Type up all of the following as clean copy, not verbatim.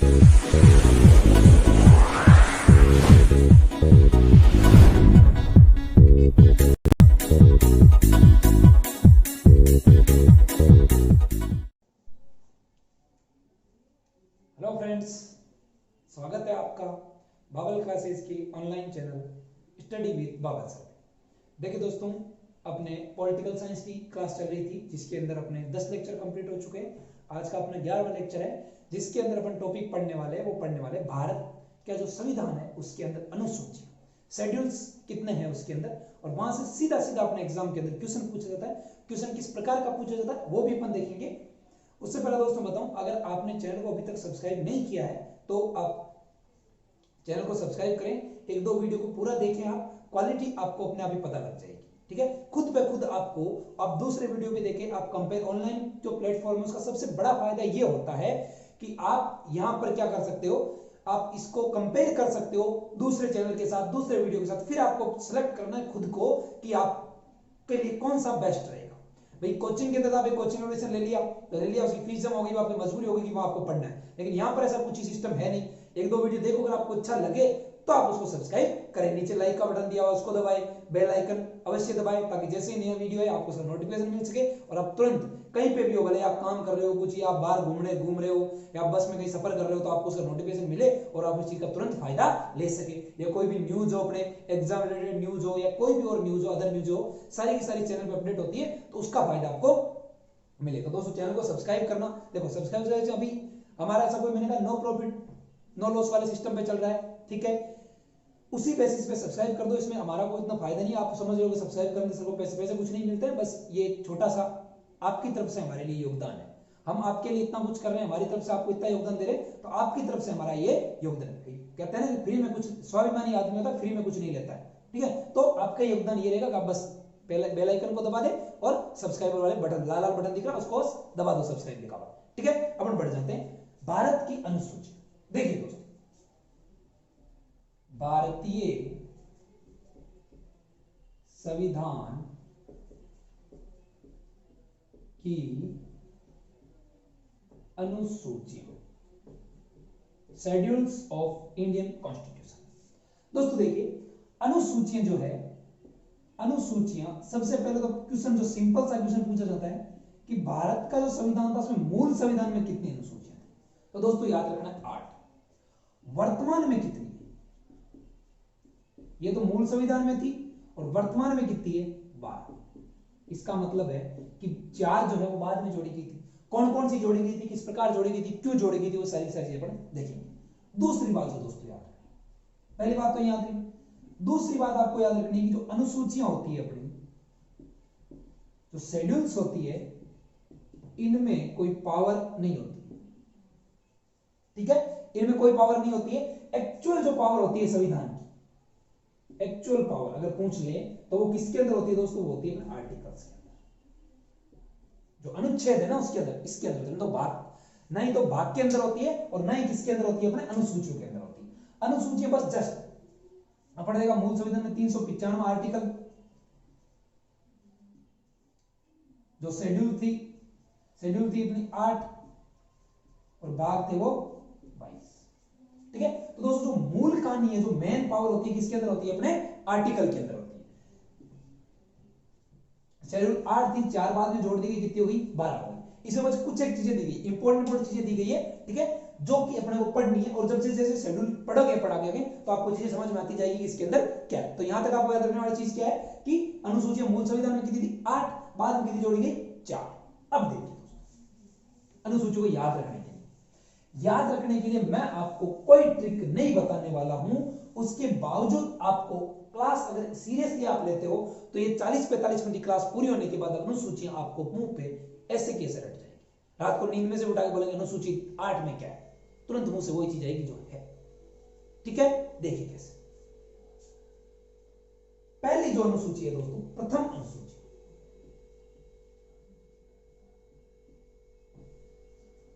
Hello friends, स्वागत है आपका बाबल क्लासेस के online channel study with Baba sir. देखिए दोस्तों, अपने पॉलिटिकल साइंस की क्लास चल रही थी जिसके अंदर अपने 10 लेक्चर कंप्लीट हो चुके हैं। आज का अपना 11वां लेक्चर है जिसके अंदर अपन टॉपिक पढ़ने वाले हैं। वो पढ़ने वाले भारत का जो संविधान है उसके अंदर अनुसूची शेड्यूल्स कितने हैं उसके अंदर, और वहां से सीधा सीधा अपने एग्जाम के अंदर क्वेश्चन पूछा जाता है। क्वेश्चन किस प्रकार का पूछा जाता है वो भी अपन देखेंगे। उससे पहले दोस्तों बताऊं, अगर आपने चैनल को अभी तक सब्सक्राइब नहीं किया है तो आप चैनल को सब्सक्राइब करें, एक दो वीडियो को पूरा देखें। आप क्वालिटी आपको अपने आप ही पता लग जाएगी, ठीक है। खुद पे खुद आपको आप दूसरे वीडियो भी देखें, आप कंपेयर। ऑनलाइन जो प्लेटफॉर्म है उसका सबसे बड़ा फायदा ये होता है कि आप यहां पर क्या कर सकते हो, आप इसको कंपेयर कर सकते हो दूसरे चैनल के साथ, दूसरे वीडियो के साथ। फिर आपको सेलेक्ट करना है खुद को कि आपके लिए कौन सा बेस्ट रहेगा। भाई कोचिंग के अंदर आप एक कोचिंग एडमिशन ले लिया तो ले लिया, उसकी फीस जमा होगी, आपकी मजबूरी होगी कि वो आपको पढ़ना है। लेकिन यहां पर ऐसा कुछ सिस्टम है नहीं। एक दो वीडियो देखो, अगर आपको अच्छा लगे तो आप उसको सब्सक्राइब करें। नीचे लाइक का बटन दिया हुआ उसको दबाएं, बेल आइकन अवश्य दबाएं ताकि जैसे ही नया वीडियो है आपको उसका नोटिफिकेशन मिल सके और आप तुरंत कहीं पे भी हो, भले आप काम कर रहे हो कुछ, या आप बाहर घूम रहे हो या आप बस में कहीं सफर कर रहे हो, तो आपको उसका नोटिफिकेशन मिले और आप उस चीज का तुरंत फायदा ले सके। या कोई भी न्यूज हो, अपने एग्जाम रिलेटेड न्यूज हो या कोई भी और न्यूज हो, अदर न्यूज हो, सारी की सारी चैनल पे अपडेट होती है, तो उसका फायदा आपको मिलेगा। दोस्तों चैनल को सब्सक्राइब करना, देखो सब्सक्राइब अभी हमारा ऐसा कोई, मैंने कहा नो प्रॉफिट नो लॉस वाले सिस्टम पे चल रहा है, ठीक है। उसी बेसिस पे सब्सक्राइब कर दो। इसमें हमारा कोई इतना फायदा नहीं है, आप समझ रहे हो कि सब्सक्राइब करने से पैसे पैसे कुछ नहीं मिलते हैं, बस ये छोटा सा आपकी तरफ से हमारे लिए योगदान है। हम आपके लिए इतना कुछ कर रहे हैं, हमारी तरफ से आपको इतना योगदान दे रहे हैं, तो आपकी तरफ से हमारा ये योगदान है। कहते हैं ना फ्री में कुछ, स्वाभिमानी आदमी होता है फ्री में कुछ नहीं लेता है, ठीक है। तो आपका योगदान ये रहेगा कि आप बस बेल आइकन को दबा दे और सब्सक्राइबर वाले बटन, लाल लाल बटन दिख रहा है उसको दबा दो, सब्सक्राइब लिखा हुआ, ठीक है। अपन बढ़ जाते हैं भारत की अनुसूची। देखिए दोस्तों, भारतीय संविधान की अनुसूची, शेड्यूल्स ऑफ इंडियन कॉन्स्टिट्यूशन। दोस्तों देखिए, अनुसूचियां जो है, अनुसूचियां सबसे पहले तो क्वेश्चन जो सिंपल सा क्वेश्चन पूछा जाता है कि भारत का जो संविधान था उसमें मूल संविधान में कितनी अनुसूचियां थी। तो दोस्तों याद रखना 8। वर्तमान में कितनी है, ये तो मूल संविधान में थी और वर्तमान में कितनी है 12। इसका मतलब है कि 4 जो है वो बाद में जोड़ी गई थी। कौन कौन सी जोड़ी गई थी, किस प्रकार जोड़ी गई थी, क्यों जोड़ी गई थी, वो सारी सारी चीजें अपन देखेंगे। दूसरी बात जो दोस्तों याद रखना, पहली बात तो याद रखनी, दूसरी बात आपको याद रखनी है कि जो अनुसूचियां होती है अपनी, जो शेड्यूल्स होती है, इनमें कोई पावर नहीं होती, ठीक है। इनमें कोई पावर नहीं होती है। एक्चुअल जो पावर होती है संविधान की, एक्चुअल पावर अगर पूछ ले तो वो किसके अंदर होती है दोस्तों, वो होती है अपने आर्टिकल्स के अंदर। जो अनुच्छेद है ना उसके अंदर, इसके अंदर तो भाग, ना ही तो भाग के अंदर होती है और ना ही किसके अंदर होती है, अपने अनुसूचियों के अंदर होती है। अनुसूची बस जस्ट अपन देखा मूल संविधान में 395 आर्टिकल, जो शेड्यूल थी अपनी 8 और भाग थे वो 22, ठीक है। तो दोस्तों जो मूल कहानी है, जो मेन पावर होती है किसके अंदर होती है, अपने आर्टिकल के अंदर होती है। शेड्यूल 8 थी, 4 बाद में जोड़ दी गई, कितनी हो गई 12 हो गई। इसमें बस कुछ एक चीजें दी गई, इंपॉर्टेंट चीजें दी गई है, ठीक है, जो कि अपने को पढ़नी है। और जब जैसे जैसे शेड्यूल पढ़ोगे तो आपको चीजें समझ में आती जाएगी कि इसके अंदर क्या है। तो यहां तक आपको याद रखने वाली चीज क्या है कि अनुसूची मूल संविधान में कितनी थी 8, बाद में कितनी जोड़ी गई 4। अब देखिए अनुसूची को याद रखने के लिए मैं आपको कोई ट्रिक नहीं बताने वाला हूं। उसके बावजूद आपको क्लास अगर सीरियसली आप लेते हो तो ये 40-45 मिनट की क्लास पूरी होने के बाद अनुसूचियां आपको मुंह पे ऐसे कैसे रट जाएगी। रात को नींद में से उठा के बोलेंगे अनुसूची 8 में क्या है, तुरंत मुंह से वही चीज आएगी जो है, ठीक है। देखिए कैसे, पहली जो अनुसूची है दोस्तों, प्रथम अनुसूची,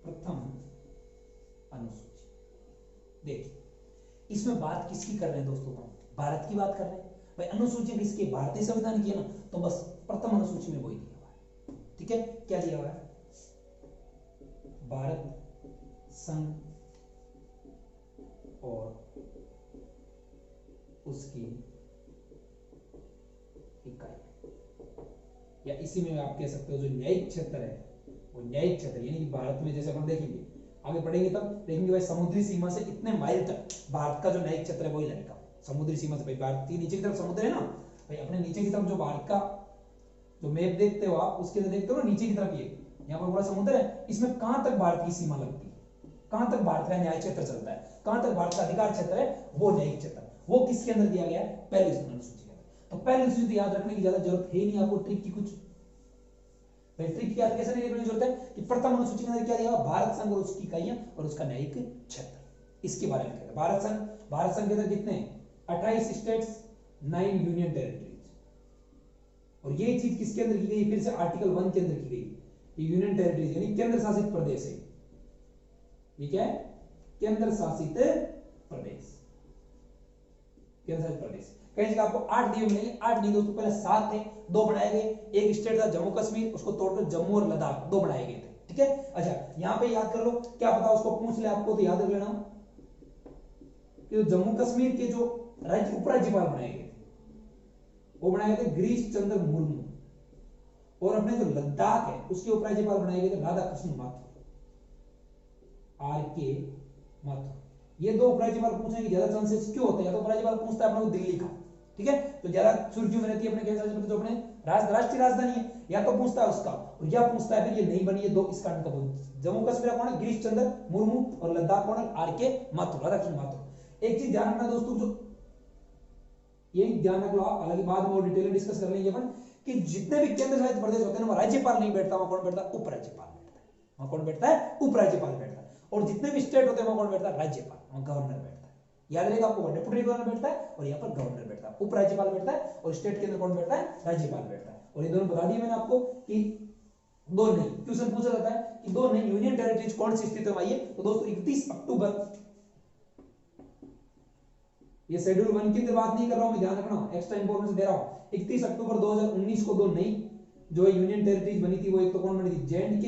प्रथम अनुसूची। देखिए इसमें बात किसकी कर रहे हैं दोस्तों, भारत की बात कर रहे हैं। भाई अनुसूची किसकी, भारतीय संविधान की है ना, तो बस प्रथम अनुसूची में वही दिया हुआ है, ठीक है। क्या दिया हुआ है, भारत संघ और उसकी इकाई, या इसी में आप कह सकते हो जो न्यायिक क्षेत्र है वो न्यायिक क्षेत्र, यानी कि भारत में जैसे अपन देखेंगे आगे पढ़ेंगे तब देखेंगे भाई समुद्री सीमा से इतने माइल तक भारत का जो न्यायिक क्षेत्र है वही लगेगा। समुद्री सीमा से भाई भारत की नीचे की तरफ समुद्र है ना भाई, अपने नीचे की तरफ जो भारत का जो मैप देखते हो आप उसके अंदर देखते हो ना नीचे की तरफ ये यहाँ पर पूरा समुद्र है, इसमें कहां तक भारत की सीमा लगती है, कहां तक भारत का न्याय क्षेत्र चलता है, कहां तक भारत का अधिकार क्षेत्र है वो न्यायिक क्षेत्र, वो किसके अंदर दिया गया है, पहली अनुसूची के अंदर। तो पहली अनुसूची याद रखने की ज्यादा जरूरत है नहीं आपको, ट्रिक की कुछ ट्रिक की कैसे नहीं रखने की जरूरत है कि प्रथम अनुसूची के अंदर क्या दिया, भारत संघ और उसकी इकाइयां और उसका न्यायिक क्षेत्र, इसके बारे में कहते हैं। भारत संघ के अंदर कितने 28 स्टेट्स 9 यूनियन टेरिटरीज, और ये चीज किसके अंदर की गई, फिर से आर्टिकल 1 के अंदर की गई, ये यूनियन टेरिटरीज यानी केंद्र शासित प्रदेश है, ये क्या है, केंद्र शासित प्रदेश, केंद्र शासित प्रदेश। कई जगह आपको 8 दिए मिलेंगे, 8 नहीं दोस्तों पहले 7 थे, 2 बनाए गए, एक स्टेट था जम्मू कश्मीर, उसको तोड़कर जम्मू और लद्दाख 2 बनाए गए थे, ठीक है। अच्छा यहां पे याद कर लो, क्या पता उसको पूछ ले आपको तो याद रख लेना कि जम्मू कश्मीर के जो राज्य उपराज्यपाल बनाए गए थे वो बनाए गए थे गिरीश चंद्र मुर्मू, और अपने जो लद्दाख है उसके उपराज्यपाल बनाए गए थे राधा कृष्ण माथुर, RK माथुर। ये 2 उपराज्यपाल पूछने की ज्यादा चांसेस क्यों होते हैं, तो उपराज्यपाल पूछता है अपने को दिल्ली का, ठीक है, तो ज्यादा सुर्खियों में रहती है अपने केंद्र शासित प्रदेश जो अपने राष्ट्रीय राजधानी है, या तो पूछता है उसका, और या पूछता है फिर ये नहीं बनी, ये 2 इस कारण का बोल। जम्मू कश्मीर कौन है, गिरीश चंद्र मुर्मू, और लद्दाख कौन है, RK माथुर, राधा कृष्ण माथुर। एक चीज ध्यान रखना दोस्तों, जो ये ध्यान रख लो आप, हालांकि बाद में और डिटेल में डिस्कस कर लेंगे अपन, कि जितने भी केंद्र शासित प्रदेश होते हैं ना, राज्यपाल नहीं बैठता, वहां कौन बैठता है, उपराज्यपाल बैठता है, वहां कौन बैठता है, उपराज्यपाल बैठता है। और जितने भी स्टेट होते हैं वहां कौन बैठता है, राज्यपाल, वहां गवर्नर बैठता है। याद रहेगा आपको, डेप्यूटी गवर्नर बैठता है और यहाँ पर गवर्नर बैठता है, उपराज्यपाल बैठता है, और स्टेट के अंदर कौन बैठता है, राज्यपाल बैठता है। और ये दोनों बता दिए मैंने आपको कि 2 नहीं, क्वेश्चन पूछा जाता है कि 2 नहीं यूनियन टेरिटरीज कौन सी स्थित है, आइए तो दोस्तों 31 अक्टूबर, ये शेड्यूल 1 की बात नहीं कर रहा हूं मैं, ध्यान रखना, एक्स्ट्रा इंफॉर्मेशन दे रहा हूं। 31 अक्टूबर 2019 को 2 नई जो यूनियन टेरिटरीज बनी थी, वो एक तो कौन बनी थी, JNK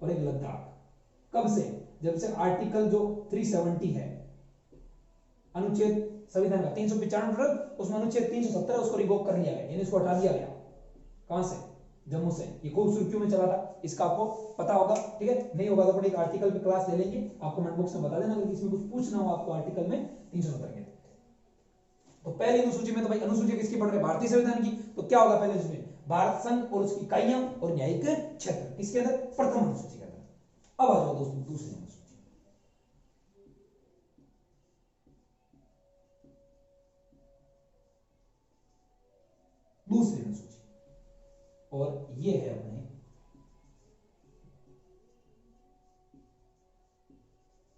और एक लद्दाख। कब से, जब से आर्टिकल जो 370 है अनुच्छेद संविधान का 395, उसमें अनुच्छेद 370 उसको रिवोक कर लिया गया, यानी उसको हटा दिया गया। कहां से, जम्मू से। ये खूब सुर्खियों में चला था, इसका आपको पता होगा, ठीक है, नहीं होगा तो एक आर्टिकल पे क्लास ले लेंगे, आपको कमेंट बॉक्स में बता देना अगर इसमें कुछ पूछना हो आपको आर्टिकल में 370 के। तो पहली अनुसूची में तो भाई अनुसूची किसकी पढ़ रहे हैं, भारतीय संविधान की, तो क्या होगा पहले अनुसूची में, भारत संघ और उसकी इकाइयां और न्यायिक क्षेत्र, किसके अंदर, प्रथम अनुसूची के अंदर। अब आ जाओ दोस्तों दूसरी अनुसूची, दूसरी अनुसूची, और ये है अपने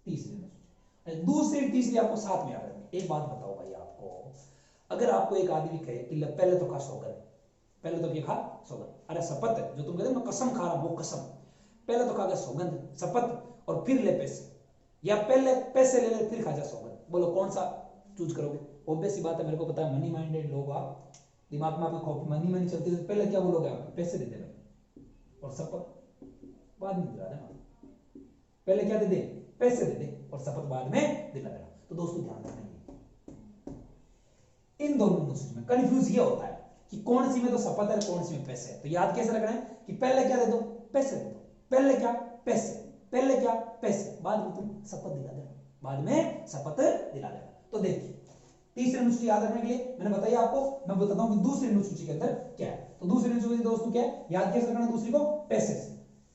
तीसरी अनुसूची। दूसरी तीसरी आपको साथ में याद रखनी। एक बात बताओ भाई आपको, अगर आपको एक आदमी कहे कि पहले तो खा सौगंध, पहले तो क्या खा सौगंध, अरे शपथ जो तुम कहते हो मैं कसम खा रहा हूं, वो कसम, पहले तो खा गया सौगंध शपथ और फिर ले पैसे, या पहले पैसे ले ले फिर खा जा सौगंध, बोलो कौन सा चूज करोगे। ऑब्वियस सी बात है, मेरे को पता है मनी माइंडेड लोग आप, दिमाग में आपके मनी मनी चलती है, तो पहले क्या बोलोगे आप, पैसे दे दे भाई, और शपथ बाद में दिला देना। पहले क्या दे दे, पैसे दे दे, और शपथ बाद में दिला देना। तो दोस्तों ध्यान रखना, इन दोनों अनुसूची में कंफ्यूज ये होता है कि कौन सी में तो शपथ है, कौन सी में पैसे है। तो याद कैसे रखना है कि पहले क्या दे दो, पैसे दे दो, पहले क्या पैसे, पहले क्या पैसे, बाद में तुम शपथ दिला देना, बाद में शपथ दिला देना। तो देखिए तीसरी अनुसूची याद रखने के लिए मैंने बताया आपको, मैं बताता हूं कि दूसरी अनुसूची के अंदर क्या है। तो दूसरी अनुसूची दोस्तों क्या है, याद कैसे रखना है दूसरी को, पैसे से।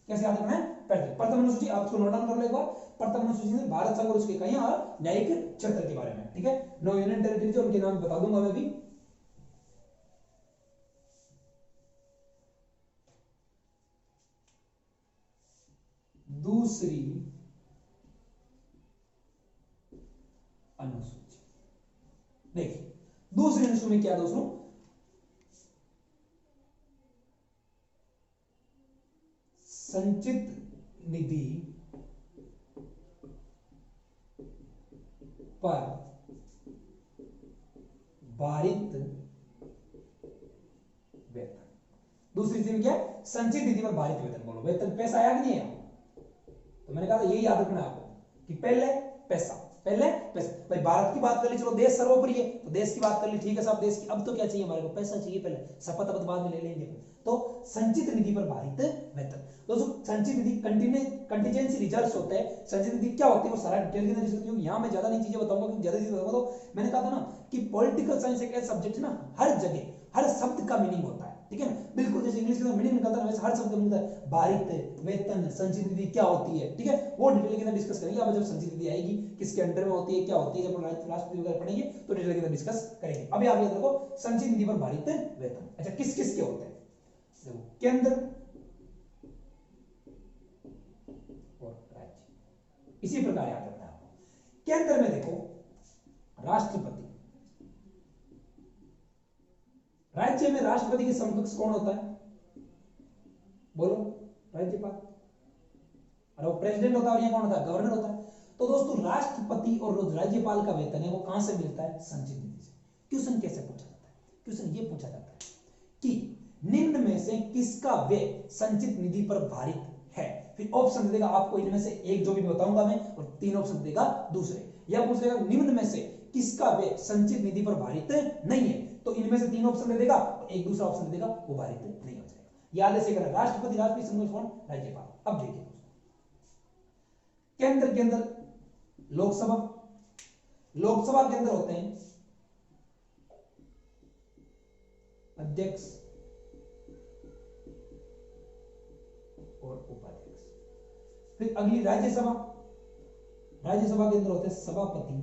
कैसे याद रखना है, प्रथम अनुसूची आप इसको नोट डाउन कर लो एक बार। प्रथम अनुसूची में भारत संघ और उसकी इकाइयां और न्यायिक क्षेत्र के बारे में, ठीक है, 9 यूनियन टेरिटरीज उनके नाम बता दूंगा मैं भी। दूसरी अनुसूची देखिए, दूसरी अनुसूची में क्या दोस्तों, संचित निधि पर भारित वेतन। दूसरी चीज क्या है, संचित निधि पर भारित वेतन। बोलो वेतन पैसा आया कि नहीं आया, तो मैंने कहा था यही याद रखना है आपको कि पहले पैसा पहले पैसा। भाई भारत की बात कर ली, चलो देश सर्वोपरि है तो देश की बात कर ली, ठीक है साहब देश की। अब तो क्या चाहिए हमारे को, पैसा चाहिए पहले, शपथ अब बाद में ले लेंगे। तो संचित निधि पर भारित वेतन। दोस्तों संचित निधि कंटीजेंसी रिजर्व्स होते हैं। संचित निधि क्या होती है वो सारा डिटेल के अंदर डिस्कस करूंगा। यहाँ मैं ज्यादा नहीं चीजें बताऊंगा क्योंकि ज्यादा चीजें बताऊंगा तो मैंने कहा था ना कि पॉलिटिकल साइंस एक ऐसा सब्जेक्ट है ना, हर जगह हर शब्द का मीनिंग होता है, ठीक है ना। बिल्कुल जैसे इंग्लिश के अंदर मीनिंग निकलता है वैसे हर शब्द का मीनिंग होता है। भारित वेतन संचित निधि क्या होती है, ठीक है, वो डिटेल के अंदर डिस्कस करेंगे। अब जब संचित निधि आएगी किसके अंडर में होती है, क्या होती है, जब राष्ट्रपति वगैरह पढ़ेंगे तो डिटेल के अंदर डिस्कस करेंगे। अभी आप याद रखो संचित निधि पर भारित वेतन। अच्छा किस किस के होते हैं, देखो केंद्र और राज्य। इसी प्रकार याद रखना है आपको। केंद्र में देखो राष्ट्रपति, राज्य में राष्ट्रपति के समकक्ष कौन होता है, बोलो, राज्यपाल। और वो प्रेसिडेंट होता है और ये कौन होता है, गवर्नर होता है। तो दोस्तों राष्ट्रपति और राज्यपाल का वेतन है वो कहां से मिलता है, संचित निधि से। क्वेश्चन कैसे पूछा जाता है, क्वेश्चन ये पूछा जाता है कि निम्न में से किसका व्यय संचित निधि पर भारित है। फिर ऑप्शन देगा आपको, इनमें से एक जो भी बताऊंगा मैं, और 3 ऑप्शन देगा दूसरे। या पूछ लेगा निम्न में से किसका व्यय संचित निधि पर भारित नहीं है, तो इनमें से 3 ऑप्शन दे देगा और एक दूसरा ऑप्शन दे देगा, वो भारित नहीं हो जाएगा। याद से करना, राष्ट्रपति, राष्ट्रपति समकक्ष कौन, राज्यपाल। अब देखिए केंद्र के अंदर लोकसभा, लोकसभा के अंदर होते हैं अध्यक्ष और उपाध्यक्ष। फिर अगली राज्यसभा, राज्यसभा के अंदर होते हैं सभापति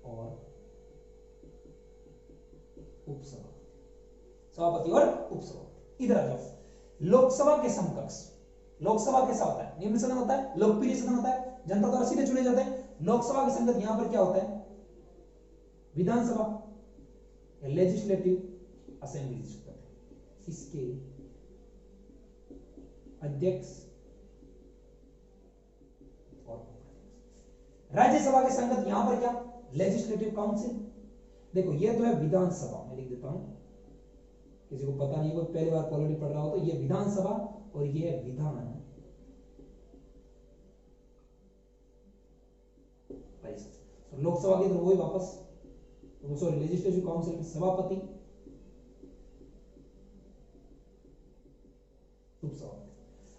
और उपसभापति, सभापति और उपसभापति। इधर आ जाओ, लोकसभा के समकक्ष, लोकसभा कैसा होता है, निम्न सदन होता है, लोकप्रिय सदन होता है, जनता द्वारा सीधे चुने जाते हैं। लोकसभा के संगत यहां पर क्या होता है, विधानसभा या लेजिस्लेटिव असेंबली जिसको कहते हैं, इसके अध्यक्ष और उपाध्यक्ष। राज्यसभा के संगत यहां पर क्या, लेजिस्लेटिव काउंसिल। देखो ये तो है विधानसभा, मैं लिख देता हूं, किसी को पता नहीं, वो पहली बार पॉलिटी पढ़ रहा हो तो ये विधानसभा और ये विधान परिषद। तो लोकसभा के अंदर वही वापस, सॉरी लेजिस्लेटिव काउंसिल में सभापति, उपसभापति,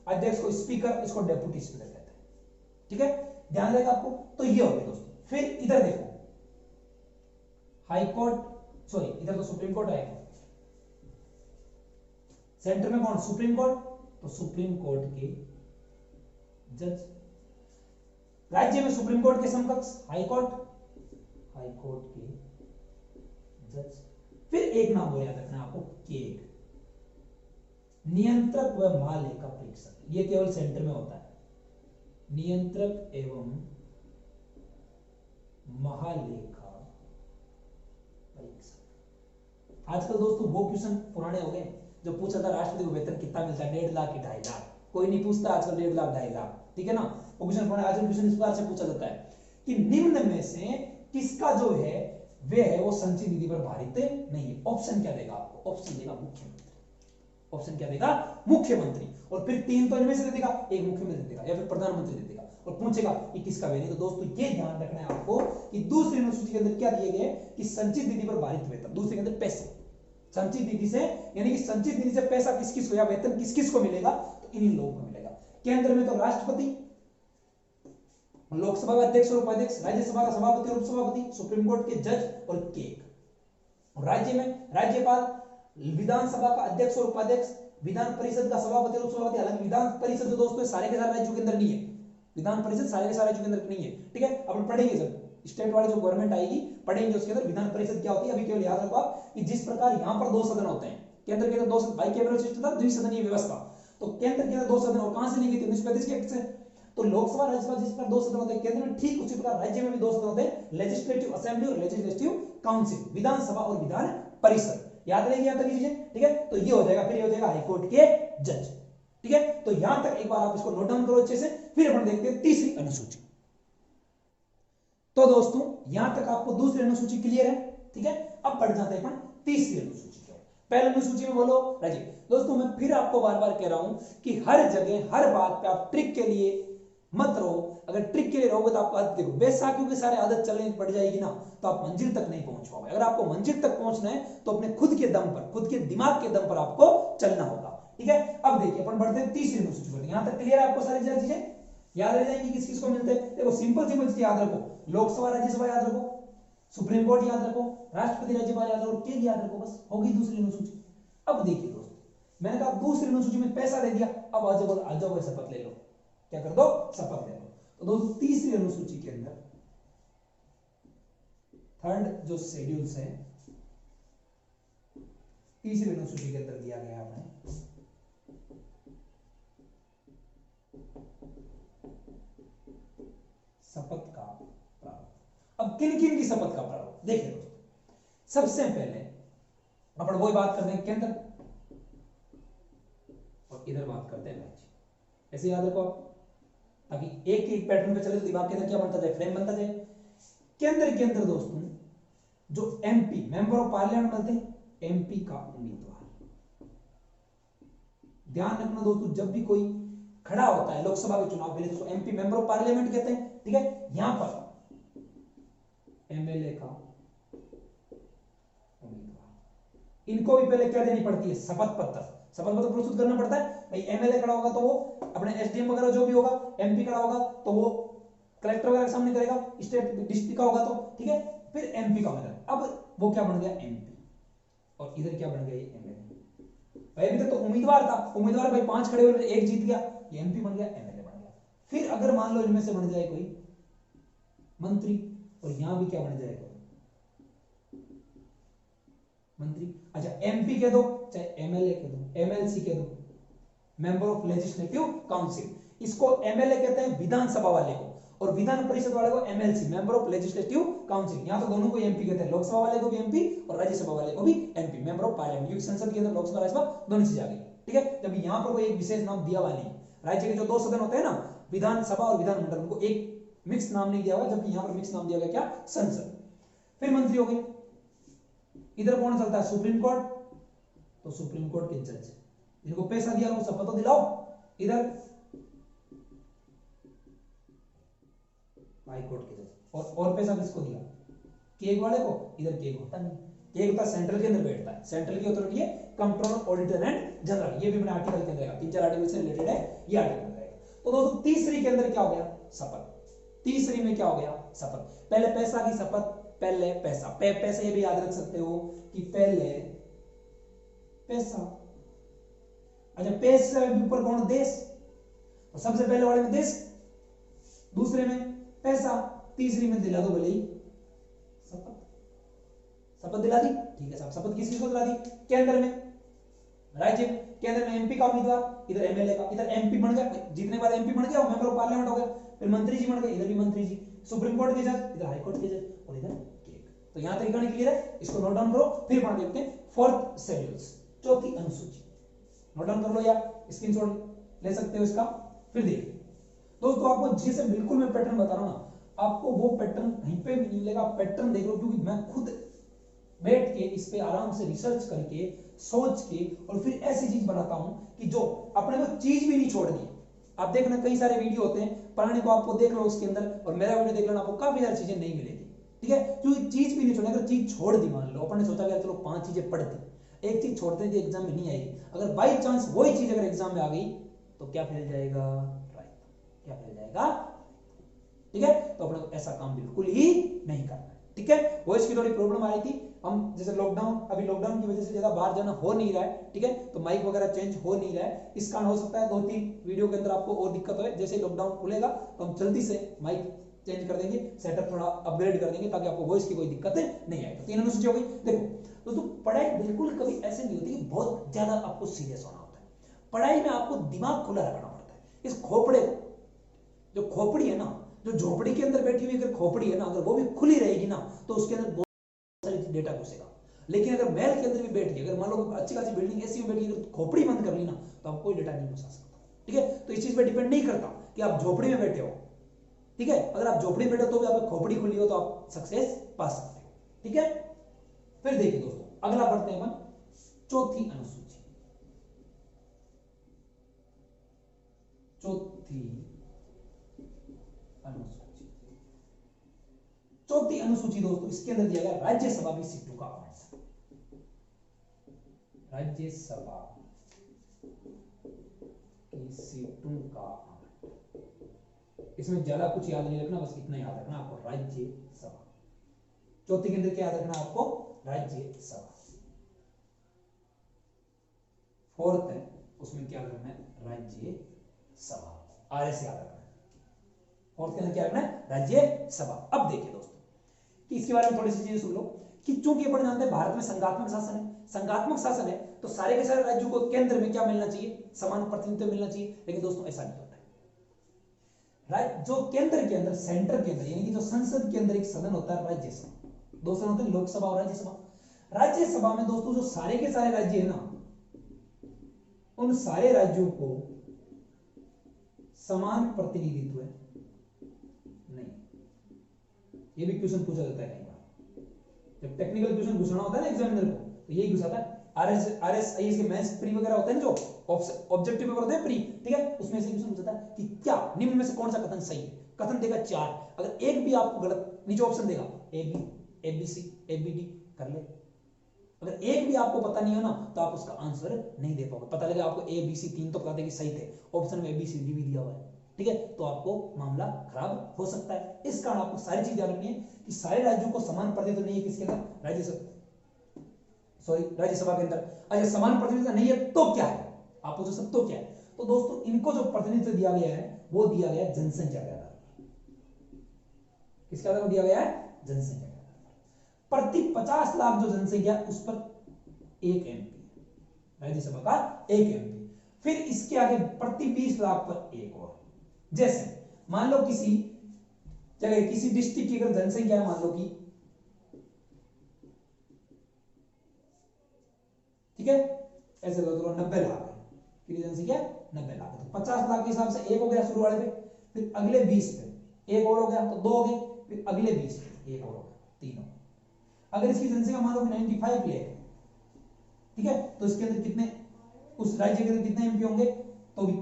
अध्यक्ष को स्पीकर, इसको डेप्यूटी स्पीकर कहते हैं, ठीक है, ध्यान रहेगा आपको। तो ये हो गया दोस्तों। फिर इधर देखो हाई कोर्ट, सॉरी इधर तो सुप्रीम कोर्ट आएगा, सेंटर में कौन, सुप्रीम कोर्ट, तो सुप्रीम कोर्ट के जज। राज्य में सुप्रीम कोर्ट के समकक्ष हाई कोर्ट, हाई कोर्ट के जज। फिर एक नाम और याद रखना आपको, केग, नियंत्रक व महालेखा परीक्षक। ये केवल सेंटर में होता है, नियंत्रक एवं महालेखा परीक्षक। आजकल दोस्तों वो क्वेश्चन पुराने हो गए जो पूछा था राष्ट्रपति को वेतन कितना मिलता है, 1.5 लाख की 2.5 लाख, कोई नहीं पूछता आजकल 1.5 लाख 2.5 लाख, ठीक है ना। वो क्वेश्चन पुराने, आजकल क्वेश्चन इस प्रकार से पूछा जाता है कि निम्न में से किसका जो है वे है वो संचित निधि पर भारित नहीं है। ऑप्शन क्या देगा आपको, ऑप्शन देगा मुख्यमंत्री। ऑप्शन क्या देगा, मुख्यमंत्री। और फिर 3 तो इनमें से दे देगा, एक मुख्यमंत्री दे देगा या फिर प्रधानमंत्री दे देगा, और पूछेगा कि किसका वे नहीं। तो दोस्तों ये ध्यान रखना है आपको कि दूसरी अनुसूची के अंदर क्या दिए गए कि संचित निधि पर भारित वेतन, दूसरे के अंदर पैसे, संचित निधि से, यानी कि संचित निधि से पैसा किस किस को या वेतन किस किस को मिलेगा, तो इन्हीं लोगों को मिलेगा। केंद्र में तो राष्ट्रपति, लोकसभा का अध्यक्ष और उपाध्यक्ष, राज्यसभा का सभापति और उपसभापति, सुप्रीम कोर्ट के जज और केग। और राज्य में राज्यपाल, विधानसभा का अध्यक्ष और उपाध्यक्ष, विधान परिषद का सभापति और उपसभापति। हालांकि विधान परिषद जो दोस्तों सारे के सारे राज्यों के अंदर नहीं है, विधान परिषद सारे के सारे राज्यों के अंदर नहीं है, ठीक है। अब पढ़ेंगे जब स्टेट वाली जो गवर्नमेंट आएगी पढ़ेंगे उसके अंदर विधान परिषद क्या होती है। अभी केवल याद रखो आप कि जिस प्रकार यहां पर 2 सदन होते हैं, केंद्र के अंदर 2 सदन, बाइकैमरल सिस्टम था, द्विसदनीय व्यवस्था, तो केंद्र के अंदर 2 सदन, और कहां से ली गई थी, 1935 के एक्ट से। तो लोकसभा राज्यसभा जिस प्रकार 2 सदन होते हैं केंद्र में, ठीक उसी प्रकार राज्य में भी 2 सदन होते हैं, लेजिस्लेटिव असेंबली और लेजिस्लेटिव काउंसिल, विधानसभा और विधान परिषद। याद रहेगी यहां तक की चीजें, ठीक है। तो ये हो जाएगा, फिर ये हो जाएगा हाईकोर्ट के जज, ठीक है। तो यहां तक एक बार आप इसको नोट डाउन करो अच्छे से। फिर अपन देखते हैं तीसरी अनुसूची। तो दोस्तों यहां तक आपको दूसरी अनुसूची क्लियर है, ठीक है। अब बढ़ जाते हैं अपन तीसरी अनुसूची की ओर। पहले अनुसूची में बोलो राजी। दोस्तों मैं फिर आपको बार बार कह रहा हूं कि हर जगह हर बात पे आप ट्रिक के लिए मत रहो। अगर ट्रिक के लिए रहोगे तो आपको आदत, देखो बैसाखियों के सारे आदत चलने पड़ जाएगी ना तो आप मंजिल तक नहीं पहुंच पाओगे। अगर आपको मंजिल तक पहुंचना है तो अपने खुद के दम पर, खुद के दिमाग के दम पर आपको चलना होगा। ठीक है, अब देखिए अपन बढ़ते हैं तीसरी अनुसूची पर। यहां तक क्लियर है आपको? सारी चीजें याद रह जाएंगी किस किस को मिलते हैं? देखो सिंपल सिंपल चीज याद रखो, लोकसभा राज्यसभा याद रखो, सुप्रीम कोर्ट याद रखो, राष्ट्रपति राज्यपाल याद रखो, केग याद रखो, बस होगी दूसरी अनुसूची। अब देखिए दोस्तों, मैंने कहा दूसरी अनुसूची में पैसा दे दिया, अब आ जाओ शपथ ले लो। क्या कर दो? शपथ ले लो। तो दोस्तों तीसरी अनुसूची के अंदर थर्ड जो शेड्यूल्स है, तीसरी अनुसूची के अंदर दिया गया है हमें शपथ का प्रारूप। अब किन किन की शपथ का प्रारूप देखिए दोस्तों, सबसे पहले अपन वही बात करते हैं केंद्र, और इधर बात करते हैं राज्य। ऐसे याद रखो आप, ताकि एक ही पैटर्न पे चले तो दिमाग के अंदर क्या बनता जाए, फ्रेम बनता जाए। केंद्र के अंदर दोस्तों जो एमपी मेंबर ऑफ पार्लियामेंट बनते हैं, एमपी का उम्मीदवार। ध्यान रखना दोस्तों, जब भी कोई खड़ा होता है लोकसभा के चुनाव के लिए तो एमपी मेंबर ऑफ पार्लियामेंट कहते हैं। ठीक है, यहां पर एमएलए का उम्मीदवार, इनको भी पहले क्या देनी पड़ती है? शपथ पत्र। शपथ पत्र प्रस्तुत करना पड़ता है भाई। एमएलए खड़ा होगा तो वो अपने एसडीएम वगैरह जो भी होगा, एमपी खड़ा होगा तो वो कलेक्टर वगैरह के सामने करेगा, स्टेट डिस्ट्रिक्ट का होगा तो, ठीक है, फिर एमपी का मतलब अब वो क्या बन गया? एमपी। और इधर क्या बन गया? ये एमएलए। भाई अभी तक तो उम्मीदवार था, उम्मीदवार भाई 5 खड़े हुए, एक जीत गया, ये एमपी बन गया, एमएलए बन गया। फिर अगर मान लो इनमें से बन जाए कोई मंत्री, और यहां भी क्या बन जाएगा? मंत्री। अच्छा एमपी कह दो चाहे एमएलए कह दो, एमएलसी कह दो, मेंबर ऑफ लेजिस्लेटिव काउंसिल। इसको एमएलए कहते हैं विधानसभा वाले को, और विधान परिषद वाले को MLC, member of legislative council. यहां तो दोनों को एमपी कहते हैं, लोकसभा वाले को भी एमपी और राज्यसभा वाले को भी एमपी, मेंबर ऑफ पार्लियामेंट, क्योंकि संसद के अंदर लोकसभा राज्यसभा दोनों चीज आ गई। ठीक है, जब यहां पर कोई एक विशेष नाम दिया हुआ नहीं, राज्य के जो 2 सदन होते हैं ना, विधानसभा और विधानमंडल, उनको एक मिक्स नाम नहीं दिया हुआ, जबकि यहां पर मिक्स नाम दिया गया क्या? संसद। फिर मंत्री हो गए। इधर कौन चलता है? सुप्रीम कोर्ट, तो सुप्रीम कोर्ट के जज, जिनको पैसा दिया उनको शपथ तो दिलाओ। इधर हाई कोर्ट के जज, और पैसा किसको दिया? केग वाले को। इधर केग होता नहीं, केग होता सेंट्रल के अंदर बैठता है, सेंट्रल की अथॉरिटी है कंट्रोलर, ऑडिटर एंड जनरल। ये भी अपने आर्टिकल के अंदर है, 3-4 आर्टिकल से रिलेटेड है ये आर्टिकल रहेगा। तो दोस्तों तीसरी के अंदर क्या हो गया? शपथ। तीसरी में क्या हो गया? शपथ। पहले पैसा की शपथ, पहले पैसा, पैसे ये भी याद रख सकते हो कि पहले पैसा। अच्छा पैसे के ऊपर कौन? देश। तो सबसे पहले वाले में देश, दूसरे में पैसा, तीसरी में दिला दो भले ही शपथ। शपथ दिला दी, ठीक है साहब। शपथ किसकी को दिला दी? केंद्र में राज्य, केंद्र में एमपी का उम्मीदवार, इधर एमएलए का। इधर एमपी बन गया, जीतने के बाद एमपी बन गया, मेंबर ऑफ पार्लियामेंट हो गया। फिर मंत्री जी बन गए, इधर भी मंत्री जी, सुप्रीम कोर्ट के जज, इधर हाई कोर्ट के जज, और इधर केग। तो यहां तक कहानी क्लियर है? इसको नोट डाउन करो, फिर पढ़ लेते हैं फोर्थ शेड्यूल्स, चौथी अनुसूची। नोट डाउन कर लो या स्क्रीनशॉट ले सकते हो इसका। फिर देखिए दोस्तों, आपको जैसे बिल्कुल मैं पैटर्न बता रहा हूं ना, आपको वो पैटर्न कहीं पे भी नहीं मिलेगा। पैटर्न देख लो, क्योंकि मैं खुद बैठ के इस पे आराम से रिसर्च करके, सोच के, और फिर ऐसी चीज बनाता हूं कि जो अपने को चीज भी नहीं छोड़नी। आप देखना कई सारे वीडियो होते हैं, पढ़ने को आपको देख लो उसके अंदर, और मेरा वीडियो देख लो, आपको काफी सारी चीजें नहीं मिलेगी। ठीक है, क्योंकि चीज भी नहीं छोड़नी। अगर चीज छोड़ दी, मान लो अपन ने सोचा कि चलो 5 चीजें पढ़ दी, एक चीज छोड़ते थे एग्जाम में नहीं आएगी, अगर बाई चांस वही चीज अगर एग्जाम में आ गई तो क्या फैल जाएगा? राइट, क्या फैल जाएगा? ठीक है, तो अपने को ऐसा काम बिल्कुल ही नहीं करना है। ठीक है, वॉइस की थोड़ी प्रॉब्लम आ रही थी, हम जैसे लॉकडाउन, अभी लॉकडाउन की वजह से ज्यादा बाहर जाना हो नहीं रहा है। ठीक है, तो माइक वगैरह चेंज हो नहीं रहा है, इस कारण हो सकता है 2-3 वीडियो के अंदर आपको और दिक्कत हो। जैसे लॉकडाउन खुलेगा तो हम जल्दी से माइक चेंज कर देंगे, सेटअप थोड़ा अपग्रेड कर देंगे, ताकि आपको वॉइस की कोई दिक्कत नहीं आए। तो 3 अनुसूची हो गई। देखो दोस्तों, पढ़ाई बिल्कुल कभी ऐसे नहीं होती कि बहुत ज्यादा आपको सीरियस होना होता है। पढ़ाई में आपको दिमाग खुला रखना पड़ता है। इस खोपड़े को, जो खोपड़ी है ना, जो झोपड़ी के अंदर बैठी हुई अगर खोपड़ी है ना, अगर वो भी खुली रहेगी ना, तो उसके अंदर बहुत सारी डेटा घुसेगा। लेकिन अगर महल के अंदर भी बैठ गई, अगर मान लो अच्छी खासी बिल्डिंग ऐसी में बैठ गई, खोपड़ी बंद कर ली ना, तो आप कोई डेटा नहीं घुसा सकता। ठीक है, तो इस चीज पर डिपेंड नहीं करता कि आप झोपड़ी में बैठे हो। ठीक है, अगर आप झोपड़ी में बैठे हो तो भी आपकी खोपड़ी खुली हो तो आप सक्सेस पा सकते हो। ठीक है, फिर देखिए दोस्तों, अगला पढ़ते हैं अपन चौथी अनुसूची। चौथी अनुसूची दोस्तों इसके अंदर दिया गया राज्यसभा की सीटों का आवंटन। राज्यसभा की सीटों का आवंटन, इसमें ज्यादा कुछ याद नहीं रखना, बस इतना याद रखना आपको, राज्यसभा। चौथी के अंदर क्या याद रखना आपको, राज्यसभा। फोर्थ है उसमें क्या रखना है, राज्यसभा, आरएस याद रखना है। फोर्थ के अंदर क्या रखना है, राज्यसभा। अब देखिए दोस्तों कि इसके बारे में थोड़ी सी चीजें सुन लो कि चूंकि अपन जानते हैं भारत में संघात्मक शासन है, संघात्मक शासन है तो सारे के सारे राज्यों को केंद्र में क्या मिलना चाहिए, समान प्रतिनिधित्व मिलना चाहिए। लेकिन दोस्तों ऐसा नहीं होता है। जो केंद्र के अंदर, सेंटर के अंदर, यानी कि जो संसद के अंदर एक सदन होता है राज्यसभा, दो सदन होते हैं, लोकसभा और राज्यसभा। राज्यसभा में दोस्तों जो सारे के सारे राज्य है ना, उन सारे राज्यों को समान प्रतिनिधित्व है नहीं। ये भी क्वेश्चन पूछा जाता है कई बार, जब टेक्निकल क्वेश्चन घुसाना होता है ना एग्जामिनर को, तो यही घुसाता है। आरएस के मैथ्स प्री वगैरह होते हैं ना, जो ऑब्जेक्टिव पेपर होते हैं प्री, ठीक है, उसमें से क्वेश्चन पूछता है कि क्या निम्न में से कौन सा कथन सही है। कथन देगा 4, अगर एक भी आपको गलत, नीचे ऑप्शन देगा A B, A B C, A B D, कर ले। अगर एक भी आपको पता नहीं हो ना तो आप उसका आंसर नहीं दे पाओगे। पता लगा आपको ए बी सी 3 तो पता थे कि सही थे, ऑप्शन में ए बी सी डी भी दिया हुआ है, ठीक है, तो आपको मामला खराब हो सकता है। इस कारण आपको सारी चीज याद रखनी है कि सारे राज्यों को समान प्रतिनिधित्व नहीं है किसके अंदर, राज्यसभा के अंदर। अच्छा, समान प्रतिनिधित्व नहीं है तो क्या है, आप पूछो सब तो क्या है, तो दोस्तों इनको जो प्रतिनिधित्व दिया गया है वो दिया गया है जनसंख्या के आधार पर। किसके आधार पर दिया गया है, जनसंख्या के आधार पर। प्रति 50 लाख जो जनसंख्या उस पर एक एमपी, राज्यसभा का एक एमपी। फिर इसके आगे प्रति 20 लाख पर एक और। जैसे मान लो किसी जगह, किसी डिस्ट्रिक्ट की अगर जनसंख्या है मान लो कि, ठीक है, ऐसे लो 90 लाख है, कितनी जनसंख्या 90 लाख है, तो 50 लाख के हिसाब से एक हो गया शुरू वाले पे, फिर अगले 20 पे एक और हो गया तो 2 हो गए, फिर अगले 20 पे एक और हो गया, 3 हो गए। अगर इसकी जनसंख्या मान लो 95 लाख है, ठीक है, तो इसके अंदर कितने, उस राज्य के अंदर कितने एमपी होंगे, तो भी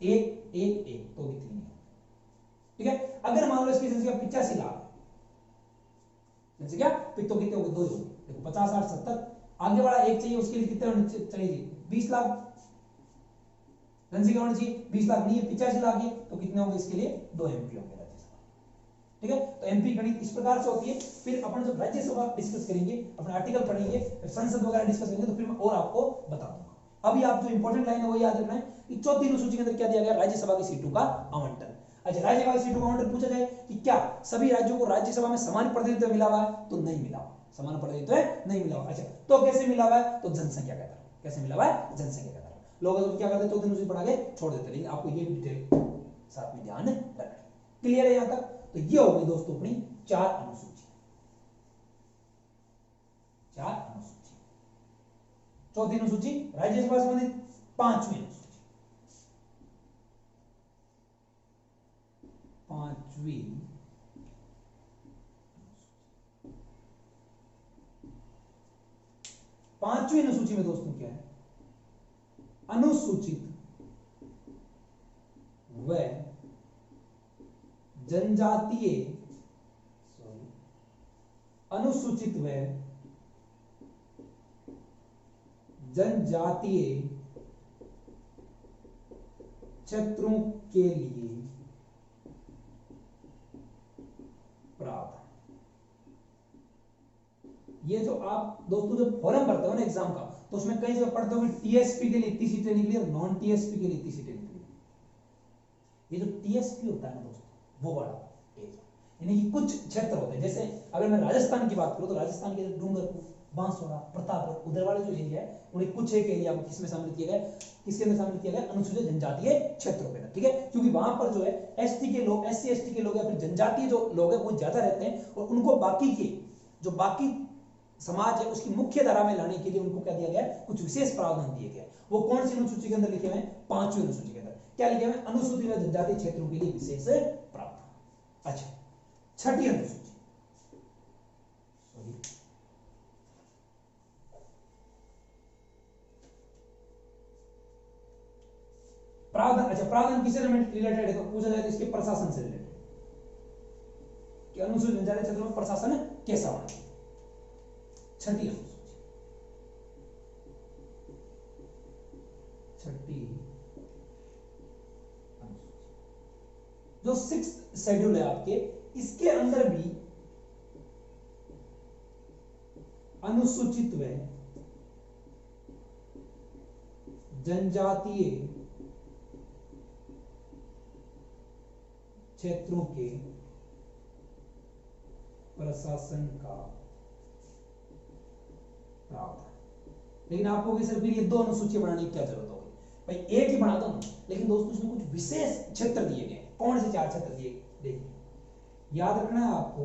एक एक एक, तो भी 3 है, ठीक है। अगर मान लो इसकी जनसंख्या 85 लाख जनसंख्या, फिर तो कितने होंगे, 2 ही होंगे। देखो 50 60 70, आगे वाला एक चाहिए, उसके लिए कितने होने चाहिए, 20 लाख जनसंख्या होनी चाहिए, 20 लाख नहीं है, 85 लाख है, तो कितने होंगे इसके लिए, 2 एमपी होंगे राज्यसभा, ठीक है। तो एमपी गणित इस प्रकार से होती है। फिर अपन जब राज्यसभा डिस्कस करेंगे, अपने आर्टिकल पढ़ेंगे, संसद वगैरह डिस्कस करेंगे, तो फिर मैं और आपको बता दूंगा। अभी आप जो इंपॉर्टेंट लाइन है वो याद रखना है कि चौथी अनुसूची के अंदर क्या दिया गया, राज्यसभा की सीटों का आवंटन। अच्छा, राज्यसभा की सीटों का आवंटन पूछा जाए कि क्या सभी राज्यों को राज्यसभा में समान प्रतिनिधित्व मिला हुआ है, तो नहीं मिला, समान प्रतिनिधित्व नहीं मिला हुआ। अच्छा, तो कैसे मिला हुआ है, तो जनसंख्या के आधार पर। कैसे मिला हुआ है, जनसंख्या के आधार पर। लोग तो क्या करते, चौथी अनुसूची पढ़ा के छोड़ देते, लेकिन आपको ये डिटेल साथ में ध्यान रखना। क्लियर है यहां तक? तो ये हो गई दोस्तों अपनी 4 अनुसूची, 4 अनुसूची। चौथी अनुसूची राज्यसभा संबंधित, 5वीं अनुसूची, 5वीं अनुसूची में दोस्तों क्या है, अनुसूचित व जनजातीय, अनुसूचित व जनजातीय क्षेत्रों के लिए प्रावधान। ये जो आप दोस्तों जो फॉर्म भरते हो ना एग्जाम का, तो उसमें कई जगह पढ़ते हो कि टीएसपी के लिए इतनी सीटें निकली और नॉन टीएसपी के लिए इतनी सीटें निकली। ये जो टीएसपी होता है ना दोस्तों, वो बड़ा एरिया, यानी कि कुछ क्षेत्र होते हैं। जैसे अगर मैं राजस्थान की बात करूं तो राजस्थान के डूंगरपुर, बांसवाड़ा, प्रतापगढ़, उधर वाले जो एरिया है, उन्हें कुछ एक एरिया को किसमें शामिल किया गया, किसके अंदर शामिल किया गया, अनुसूचित जनजातीय क्षेत्रों के अंदर, ठीक है। क्योंकि वहां पर जो है एसटी के लोग, एससी एसटी के लोग या फिर जनजातीय जो लोग हैं वो ज्यादा रहते हैं, और उनको बाकी के जो बाकी समाज है उसकी मुख्य धारा में लाने के लिए उनको क्या दिया गया, कुछ विशेष प्रावधान दिए गए। वो कौन सी अनुसूची के अंदर लिखे हुए हैं, 5वीं अनुसूची के अंदर क्या लिखे हुए, अनुसूचित जनजातीय क्षेत्रों के लिए विशेष प्रावधान। अच्छा, 6ठी अनुसूची, प्रावधान। अच्छा, प्रावधान किससे रिलेटेड है, तो पूछा जाए तो इसके प्रशासन से रिलेटेड। कि अनुसूचित जनजाति क्षेत्रों में प्रशासन कैसा होना चाहिए। छठी अनुसूची, छठी अनुसूची जो 6th शेड्यूल है आपके, इसके अंदर भी अनुसूचित व जनजातीय क्षेत्रों के प्रशासन का प्रावधान। लेकिन आपको सिर्फ ये 2 अनुसूचियां बनाने की क्या जरूरत होगी भाई, एक ही बनाता हूं, लेकिन दोस्तों इसमें कुछ विशेष क्षेत्र दिए गए। कौन से 4 क्षेत्र दिए, देखिए याद रखना है आपको।